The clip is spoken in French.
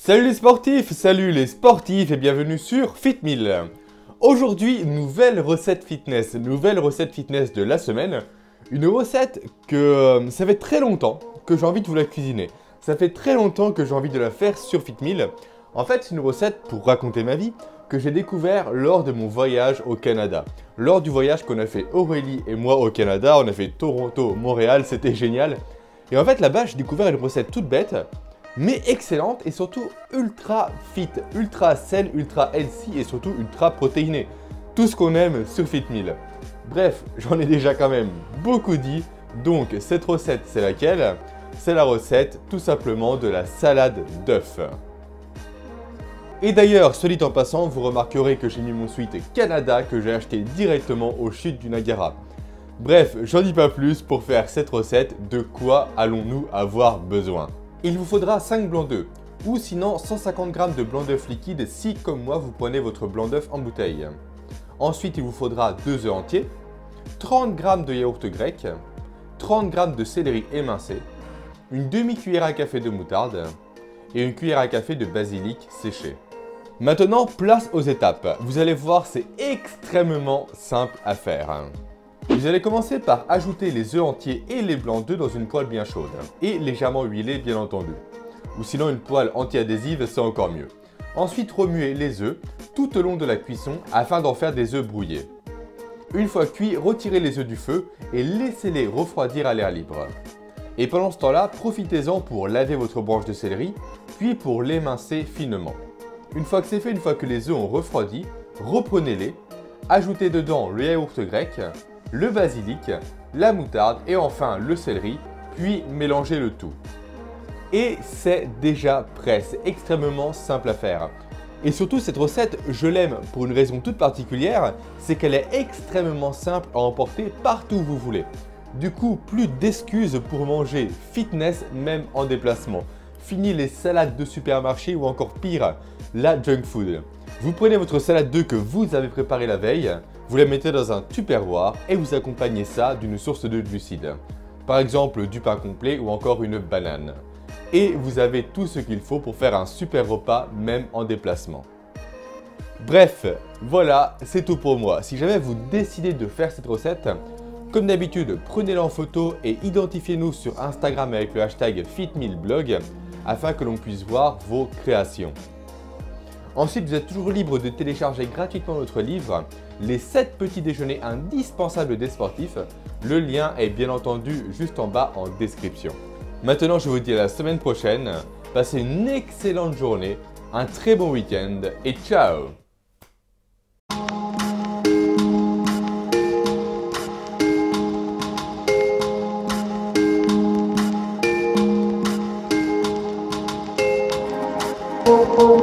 Salut les sportifs et bienvenue sur FitMill. Aujourd'hui, nouvelle recette fitness de la semaine. Une recette que ça fait très longtemps que j'ai envie de vous la cuisiner. Ça fait très longtemps que j'ai envie de la faire sur FitMill. En fait, c'est une recette pour raconter ma vie que j'ai découvert lors de mon voyage au Canada. Lors du voyage qu'on a fait Aurélie et moi au Canada, on a fait Toronto, Montréal, c'était génial. Et en fait, là-bas, j'ai découvert une recette toute bête, mais excellente et surtout ultra fit, ultra saine, ultra healthy et surtout ultra protéinée. Tout ce qu'on aime sur FitMill. Bref, j'en ai déjà quand même beaucoup dit, donc cette recette c'est laquelle? C'est la recette tout simplement de la salade d'œufs. Et d'ailleurs, soit dit en passant, vous remarquerez que j'ai mis mon sweat Canada que j'ai acheté directement aux chutes du Niagara. Bref, j'en dis pas plus, pour faire cette recette, de quoi allons-nous avoir besoin? Il vous faudra 5 blancs d'œufs, ou sinon 150 g de blanc d'œuf liquide si, comme moi, vous prenez votre blanc d'œuf en bouteille. Ensuite, il vous faudra 2 œufs entiers, 30 g de yaourt grec, 30 g de céleri émincé, une demi-cuillère à café de moutarde et une cuillère à café de basilic séché. Maintenant, place aux étapes. Vous allez voir, c'est extrêmement simple à faire. Vous allez commencer par ajouter les œufs entiers et les blancs d'œufs dans une poêle bien chaude et légèrement huilée bien entendu. Ou sinon une poêle anti-adhésive, c'est encore mieux. Ensuite, remuez les œufs tout au long de la cuisson afin d'en faire des œufs brouillés. Une fois cuits, retirez les œufs du feu et laissez-les refroidir à l'air libre. Et pendant ce temps-là, profitez-en pour laver votre branche de céleri, puis pour l'émincer finement. Une fois que c'est fait, une fois que les œufs ont refroidi, reprenez-les, ajoutez dedans le yaourt grec, le basilic, la moutarde et enfin le céleri, puis mélangez le tout. Et c'est déjà prêt, c'est extrêmement simple à faire. Et surtout cette recette, je l'aime pour une raison toute particulière, c'est qu'elle est extrêmement simple à emporter partout où vous voulez. Du coup, plus d'excuses pour manger fitness même en déplacement. Fini les salades de supermarché ou encore pire, la junk food. Vous prenez votre salade d'œufs que vous avez préparée la veille, vous la mettez dans un tupperware et vous accompagnez ça d'une source de glucides. Par exemple du pain complet ou encore une banane. Et vous avez tout ce qu'il faut pour faire un super repas même en déplacement. Bref, voilà, c'est tout pour moi. Si jamais vous décidez de faire cette recette, comme d'habitude, prenez-la en photo et identifiez-nous sur Instagram avec le hashtag FitMillBlog afin que l'on puisse voir vos créations. Ensuite, vous êtes toujours libre de télécharger gratuitement notre livre « Les 7 petits déjeuners indispensables des sportifs ». Le lien est bien entendu juste en bas en description. Maintenant, je vous dis à la semaine prochaine. Passez une excellente journée, un très bon week-end et ciao! Oh, oh.